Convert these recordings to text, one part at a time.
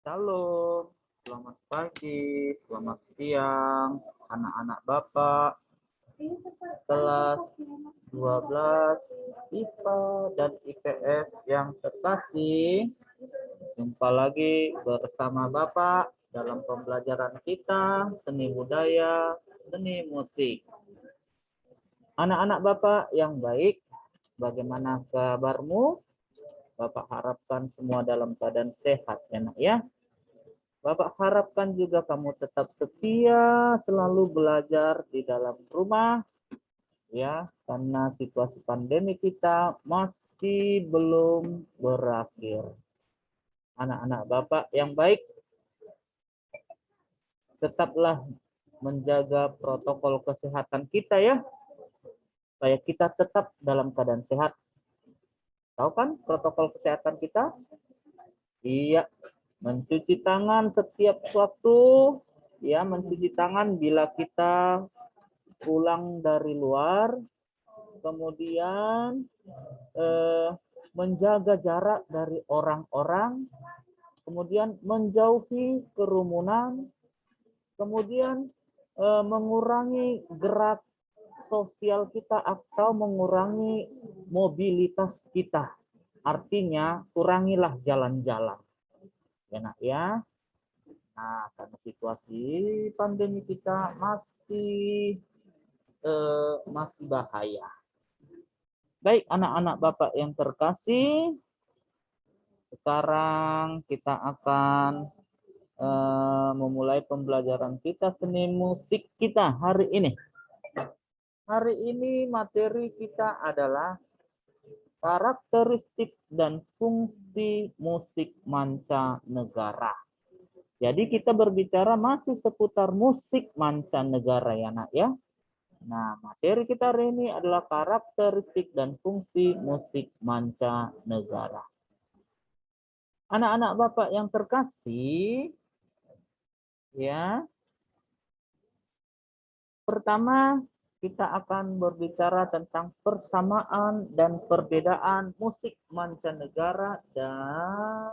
Shalom, selamat pagi, selamat siang, anak-anak Bapak, kelas 12 IPA dan IPS yang terkasih. Jumpa lagi bersama Bapak dalam pembelajaran kita seni budaya, seni musik. Anak-anak Bapak yang baik, bagaimana kabarmu? Bapak harapkan semua dalam keadaan sehat, enak ya. Bapak harapkan juga kamu tetap setia, selalu belajar di dalam rumah, ya, karena situasi pandemi kita masih belum berakhir. Anak-anak Bapak yang baik, tetaplah menjaga protokol kesehatan kita ya, supaya kita tetap dalam keadaan sehat. Tahu kan protokol kesehatan kita? Iya, mencuci tangan setiap waktu, ya, mencuci tangan bila kita pulang dari luar, kemudian menjaga jarak dari orang-orang, kemudian menjauhi kerumunan, kemudian mengurangi gerak sosial kita atau mengurangi mobilitas kita. Artinya kurangilah jalan-jalan. Ya nak ya. Nah, karena situasi pandemi kita masih bahaya. Baik, anak-anak Bapak yang terkasih, sekarang kita akan memulai pembelajaran kita seni musik kita hari ini. Hari ini materi kita adalah karakteristik dan fungsi musik mancanegara. Jadi kita berbicara masih seputar musik mancanegara ya nak ya. Nah, materi kita hari ini adalah karakteristik dan fungsi musik mancanegara. Anak-anak Bapak yang terkasih, ya. Pertama, kita akan berbicara tentang persamaan dan perbedaan musik mancanegara dan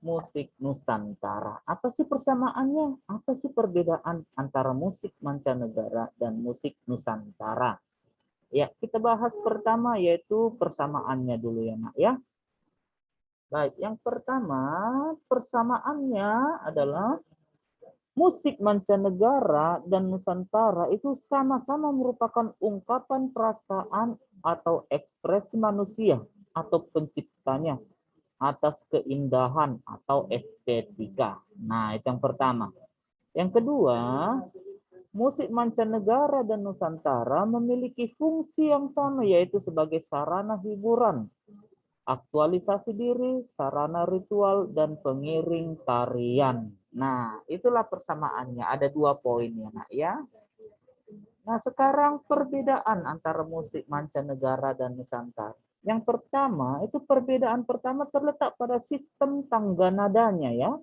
musik Nusantara. Apa sih persamaannya? Apa sih perbedaan antara musik mancanegara dan musik Nusantara? Ya, kita bahas pertama yaitu persamaannya dulu ya, Nak ya. Baik, yang pertama persamaannya adalah musik mancanegara dan Nusantara itu sama-sama merupakan ungkapan perasaan atau ekspresi manusia atau penciptanya atas keindahan atau estetika. Nah, itu yang pertama. Yang kedua, musik mancanegara dan Nusantara memiliki fungsi yang sama, yaitu sebagai sarana hiburan, aktualisasi diri, sarana ritual, dan pengiring tarian. Nah, itulah persamaannya. Ada 2 poin ya, nak ya. Nah, sekarang perbedaan antara musik mancanegara dan Nusantara. Yang pertama, itu perbedaan pertama terletak pada sistem tangga nadanya ya.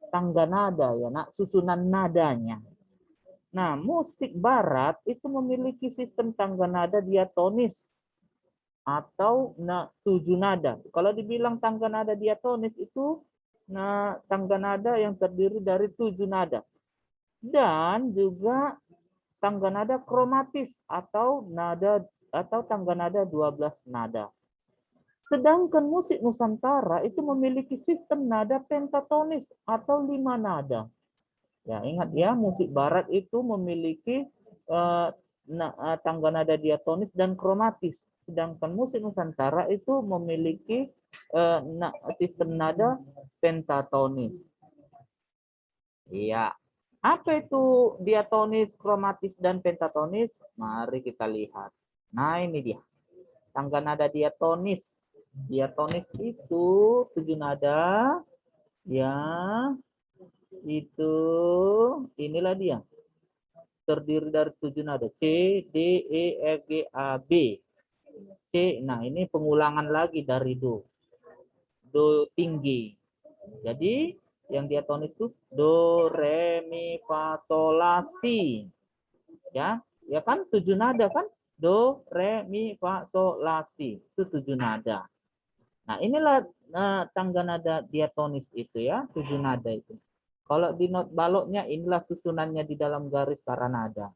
Tangga nada ya, nak, susunan nadanya. Nah, musik barat itu memiliki sistem tangga nada diatonis atau 7 nada. Kalau dibilang tangga nada diatonis itu tangga nada yang terdiri dari 7 nada. Dan juga tangga nada kromatis atau tangga nada 12 nada. Sedangkan musik Nusantara itu memiliki sistem nada pentatonis atau 5 nada. Ya, ingat ya, musik barat itu memiliki tangga nada diatonis dan kromatis. Sedangkan musik Nusantara itu memiliki sistem nada pentatonis. Iya. Apa itu diatonis, kromatis, dan pentatonis? Mari kita lihat. Nah, ini dia. Tangga nada diatonis. Diatonis itu 7 nada. Ya. Itu inilah dia. Terdiri dari 7 nada. C, D, E, F, G, A, B. C. Nah, ini pengulangan lagi dari do. Do tinggi. Jadi yang diatonis itu do, re, mi, fa, sol, la, si. Ya, ya kan 7 nada kan? Do, re, mi, fa, sol, la, si. Itu 7 nada. Nah, inilah tangga nada diatonis itu ya, 7 nada itu. Kalau di not baloknya inilah susunannya di dalam garis para nada.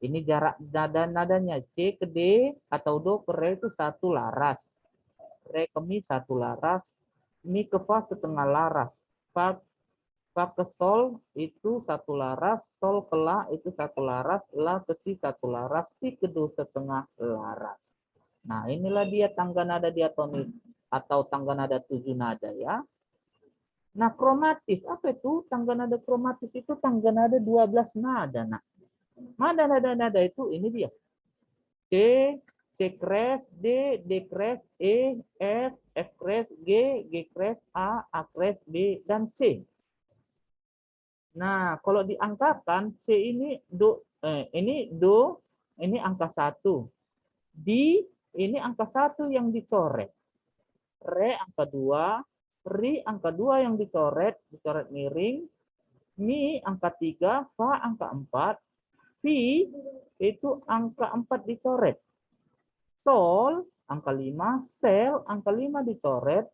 Ini jarak nada-nadanya C ke D atau Do ke Re itu satu laras. Re ke Mi satu laras. Mi ke Fa setengah laras. Fa ke Sol itu satu laras. Sol ke La itu satu laras. La ke Si satu laras. Si ke Do setengah laras. Nah inilah dia tangga nada diatonis atau tangga nada 7 nada ya. Nah kromatis, apa itu? Tangga nada kromatis itu tangga nada 12 nada. Nah, nada-nada itu ini dia. C, C kres, D, D kres, E, F, F kres, G, G kres, A kres, B, dan C. Nah, kalau diangkakan C ini ini angka 1. D ini angka 1 yang dicoret. Re angka 2, Ri angka 2 yang dicoret miring. Mi angka 3, Fa angka 4, Fi itu angka 4 dicoret. Sol angka 5, Sel angka 5 dicoret,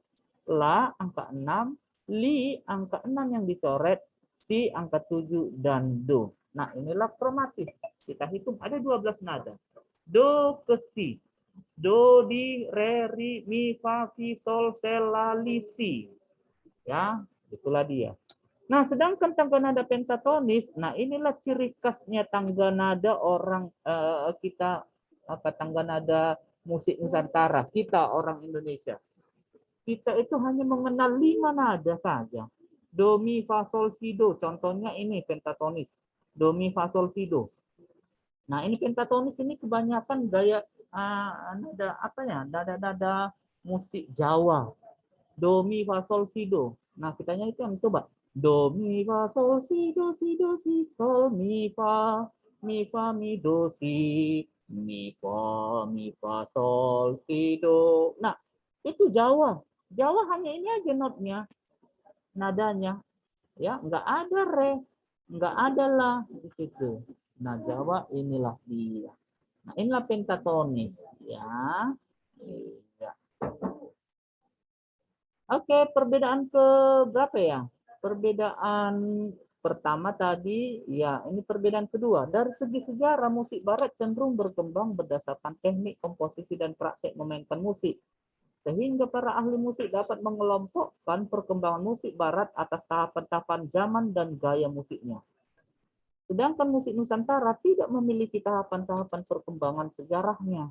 La angka 6, Li angka 6 yang dicoret, Si angka 7, dan Do. Nah inilah kromatis. Kita hitung ada 12 nada. Do ke Si. Do, di, re, ri, mi, fa, fi, sol, sel, la, li, si. Ya, itulah dia. Nah, sedangkan tangga nada pentatonis, nah inilah ciri khasnya tangga nada orang kita tangga nada musik Nusantara, kita orang Indonesia. Kita itu hanya mengenal 5 nada saja. Do, mi, fa, sol, si, do. Contohnya ini pentatonis. Do, mi, fa, sol, si, do. Nah, ini pentatonis ini kebanyakan gaya nada apa ya? Nada-nada musik Jawa. Do, mi, fa, sol, si, do. Nah, kitanya itu yang coba. Do, mi, fa, sol, si, do, si, sol, mi, fa, mi, do, si, mi, fa, sol, si, do. Nah, itu Jawa. Jawa hanya ini aja notnya, nadanya. Ya, nggak ada re, nggak ada la di situ. Nah, Jawa inilah dia. Nah, inilah pentatonis ya. Iya. Oke, perbedaan ke berapa ya? Perbedaan pertama tadi, ya ini perbedaan kedua. Dari segi sejarah, musik barat cenderung berkembang berdasarkan teknik komposisi dan praktek memainkan musik. Sehingga para ahli musik dapat mengelompokkan perkembangan musik barat atas tahapan-tahapan zaman dan gaya musiknya. Sedangkan musik Nusantara tidak memiliki tahapan-tahapan perkembangan sejarahnya.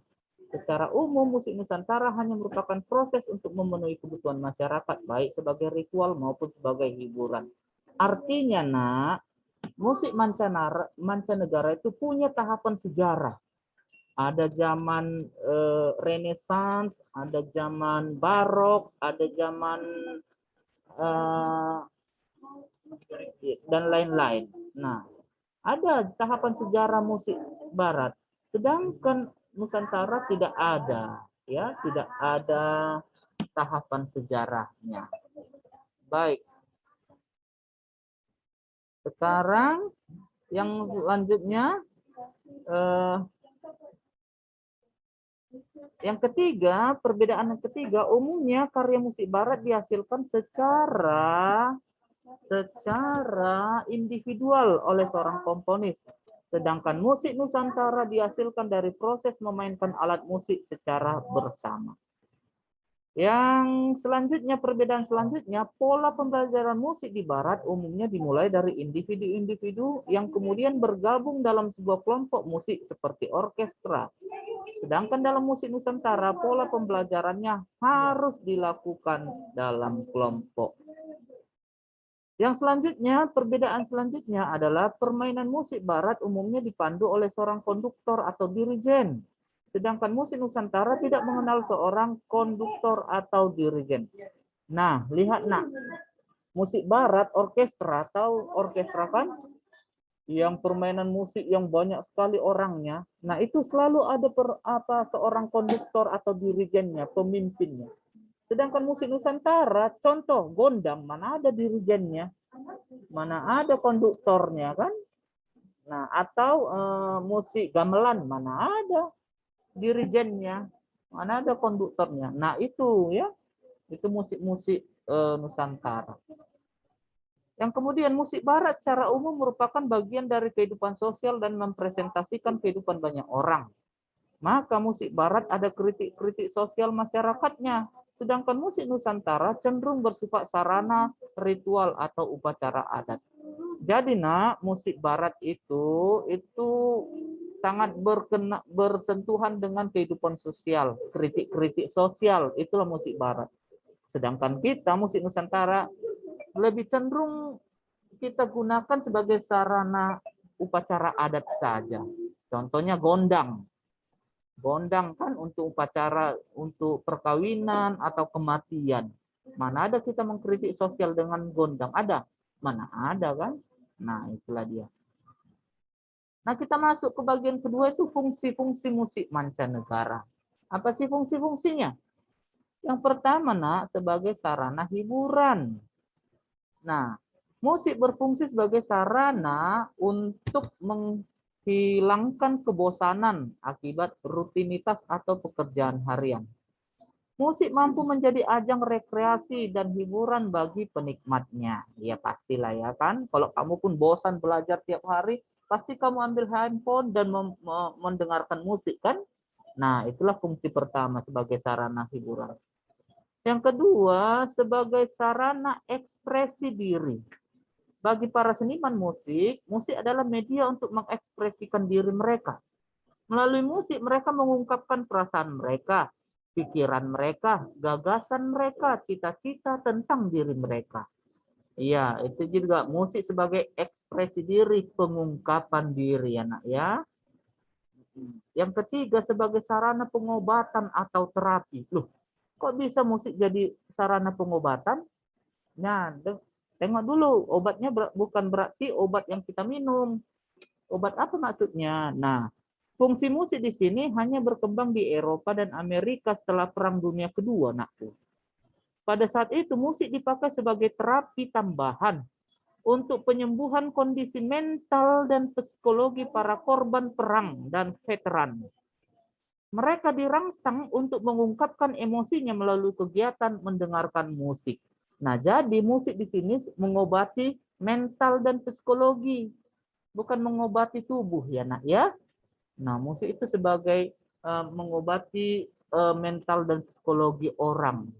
Secara umum, musik Nusantara hanya merupakan proses untuk memenuhi kebutuhan masyarakat, baik sebagai ritual maupun sebagai hiburan. Artinya, nak, musik mancanegara itu punya tahapan sejarah. Ada zaman Renaissance, ada zaman Barok, ada zaman dan lain-lain. Nah, ada tahapan sejarah musik barat. Sedangkan Nusantara tidak ada, ya, tidak ada tahapan sejarahnya. Baik. Sekarang yang selanjutnya yang ketiga, perbedaan yang ketiga, umumnya karya musik barat dihasilkan secara individual oleh seorang komponis. Sedangkan musik Nusantara dihasilkan dari proses memainkan alat musik secara bersama. Yang selanjutnya, perbedaan selanjutnya, pola pembelajaran musik di barat umumnya dimulai dari individu-individu yang kemudian bergabung dalam sebuah kelompok musik seperti orkestra. Sedangkan dalam musik Nusantara, pola pembelajarannya harus dilakukan dalam kelompok. Yang selanjutnya, perbedaan selanjutnya adalah permainan musik barat umumnya dipandu oleh seorang konduktor atau dirijen. Sedangkan musik Nusantara tidak mengenal seorang konduktor atau dirijen. Nah, lihat nak. Musik barat, orkestra, atau orkestra kan? Yang permainan musik yang banyak sekali orangnya. Nah, itu selalu ada seorang konduktor atau dirijennya, pemimpinnya. Sedangkan musik Nusantara, contoh gondang, mana ada dirijennya, mana ada konduktornya kan? Nah, atau musik gamelan, mana ada dirijennya, mana ada konduktornya. Nah, itu ya. Itu musik-musik Nusantara. Yang kemudian musik barat secara umum merupakan bagian dari kehidupan sosial dan mempresentasikan kehidupan banyak orang. Maka musik barat ada kritik-kritik sosial masyarakatnya. Sedangkan musik Nusantara cenderung bersifat sarana, ritual, atau upacara adat. Jadi nak, musik barat itu sangat bersentuhan dengan kehidupan sosial, kritik-kritik sosial, itulah musik barat. Sedangkan kita musik Nusantara lebih cenderung kita gunakan sebagai sarana upacara adat saja. Contohnya gondang. Gondang kan untuk upacara, untuk perkawinan atau kematian. Mana ada kita mengkritik sosial dengan gondang? Ada? Mana ada kan? Nah, itulah dia. Nah, kita masuk ke bagian kedua itu fungsi-fungsi musik mancanegara. Apa sih fungsi-fungsinya? Yang pertama, nak, sebagai sarana hiburan. Nah, musik berfungsi sebagai sarana untuk menghilangkan kebosanan akibat rutinitas atau pekerjaan harian. Musik mampu menjadi ajang rekreasi dan hiburan bagi penikmatnya. Ya pastilah ya kan. Kalau kamu pun bosan belajar tiap hari, pasti kamu ambil handphone dan mendengarkan musik kan. Nah, itulah fungsi pertama sebagai sarana hiburan. Yang kedua, sebagai sarana ekspresi diri. Bagi para seniman musik, musik adalah media untuk mengekspresikan diri mereka. Melalui musik, mereka mengungkapkan perasaan mereka, pikiran mereka, gagasan mereka, cita-cita tentang diri mereka. Iya, itu juga musik sebagai ekspresi diri, pengungkapan diri, anak ya. Yang ketiga, sebagai sarana pengobatan atau terapi. Loh, kok bisa musik jadi sarana pengobatan? Nah, tengok dulu, obatnya bukan berarti obat yang kita minum. Obat apa maksudnya? Nah, fungsi musik di sini hanya berkembang di Eropa dan Amerika setelah Perang Dunia Kedua, nakku. Pada saat itu, musik dipakai sebagai terapi tambahan untuk penyembuhan kondisi mental dan psikologi para korban perang dan veteran. Mereka dirangsang untuk mengungkapkan emosinya melalui kegiatan mendengarkan musik. Nah, jadi musik di sini mengobati mental dan psikologi, bukan mengobati tubuh ya, nak ya. Nah, musik itu sebagai mengobati mental dan psikologi orang.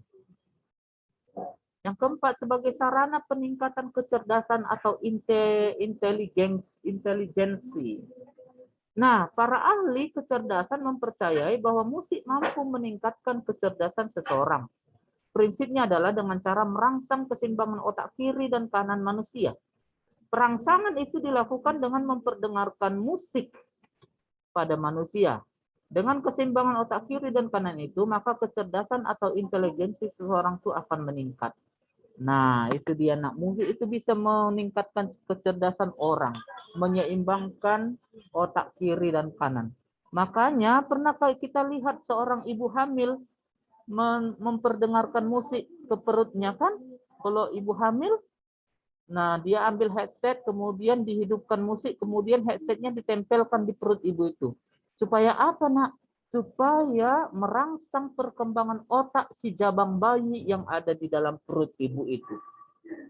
Yang keempat, sebagai sarana peningkatan kecerdasan atau inteligensi. Nah, para ahli kecerdasan mempercayai bahwa musik mampu meningkatkan kecerdasan seseorang. Prinsipnya adalah dengan cara merangsang keseimbangan otak kiri dan kanan manusia. Perangsangan itu dilakukan dengan memperdengarkan musik pada manusia. Dengan keseimbangan otak kiri dan kanan itu, maka kecerdasan atau inteligensi seseorang itu akan meningkat. Nah, itu dia, nak. Musik itu bisa meningkatkan kecerdasan orang, menyeimbangkan otak kiri dan kanan. Makanya pernahkah kita lihat seorang ibu hamil memperdengarkan musik ke perutnya kan? Kalau ibu hamil, nah dia ambil headset, kemudian dihidupkan musik, kemudian headsetnya ditempelkan di perut ibu itu. Supaya apa, nak? Supaya merangsang perkembangan otak si jabang bayi yang ada di dalam perut ibu itu.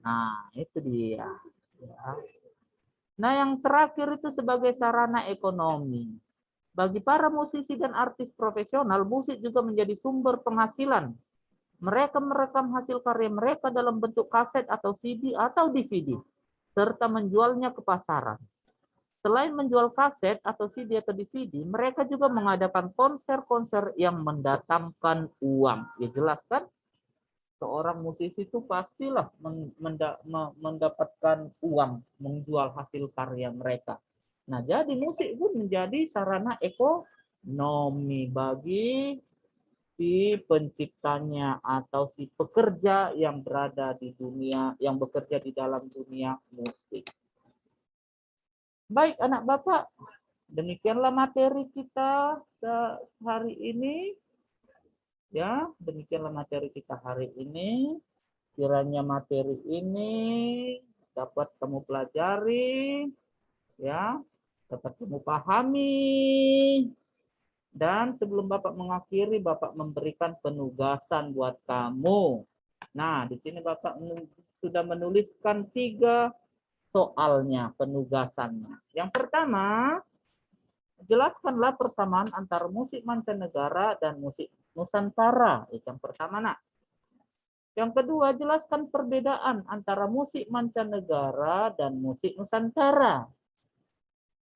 Nah, itu dia. Ya. Nah, yang terakhir itu sebagai sarana ekonomi. Bagi para musisi dan artis profesional, musik juga menjadi sumber penghasilan. Mereka merekam hasil karya mereka dalam bentuk kaset atau CD atau DVD, serta menjualnya ke pasaran. Selain menjual kaset atau CD atau DVD, mereka juga mengadakan konser-konser yang mendatangkan uang. Ya jelas kan? Seorang musisi itu pastilah mendapatkan uang menjual hasil karya mereka. Nah, jadi musik pun menjadi sarana ekonomi bagi si penciptanya atau si pekerja yang berada di dunia, yang bekerja di dalam dunia musik. Baik, anak Bapak, demikianlah materi kita hari ini. Ya, demikianlah materi kita hari ini. Kiranya materi ini dapat kamu pelajari, ya, dapat kamu pahami. Dan sebelum Bapak mengakhiri, Bapak memberikan penugasan buat kamu. Nah, di sini Bapak sudah menuliskan 3 soalnya, penugasannya. Yang pertama, jelaskanlah persamaan antara musik mancanegara dan musik Nusantara. Itu yang pertama, nak. Yang kedua, jelaskan perbedaan antara musik mancanegara dan musik Nusantara.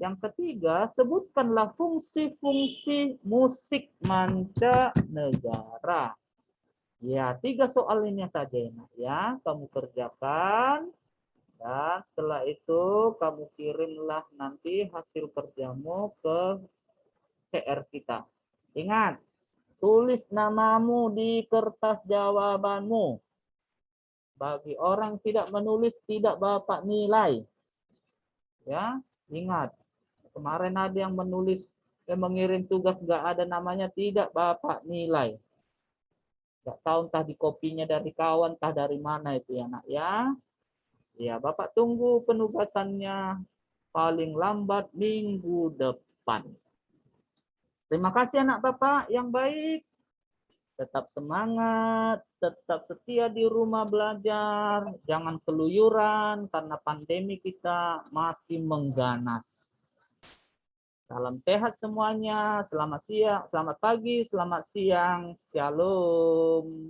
Yang ketiga, sebutkanlah fungsi-fungsi musik mancanegara. Ya, 3 soal ini saja ya, kamu kerjakan. Dan setelah itu kamu kirimlah nanti hasil kerjamu ke PR kita. Ingat, tulis namamu di kertas jawabanmu. Bagi orang tidak menulis, tidak Bapak nilai. Ya, ingat. Kemarin ada yang menulis, yang mengirim tugas nggak ada namanya, tidak Bapak nilai. Nggak tahu entah di kopinya dari kawan, entah dari mana itu ya nak ya. Ya, Bapak tunggu penugasannya paling lambat minggu depan. Terima kasih anak Bapak yang baik. Tetap semangat, tetap setia di rumah belajar, jangan keluyuran karena pandemi kita masih mengganas. Salam sehat semuanya, selamat siang, selamat pagi, selamat siang, shalom.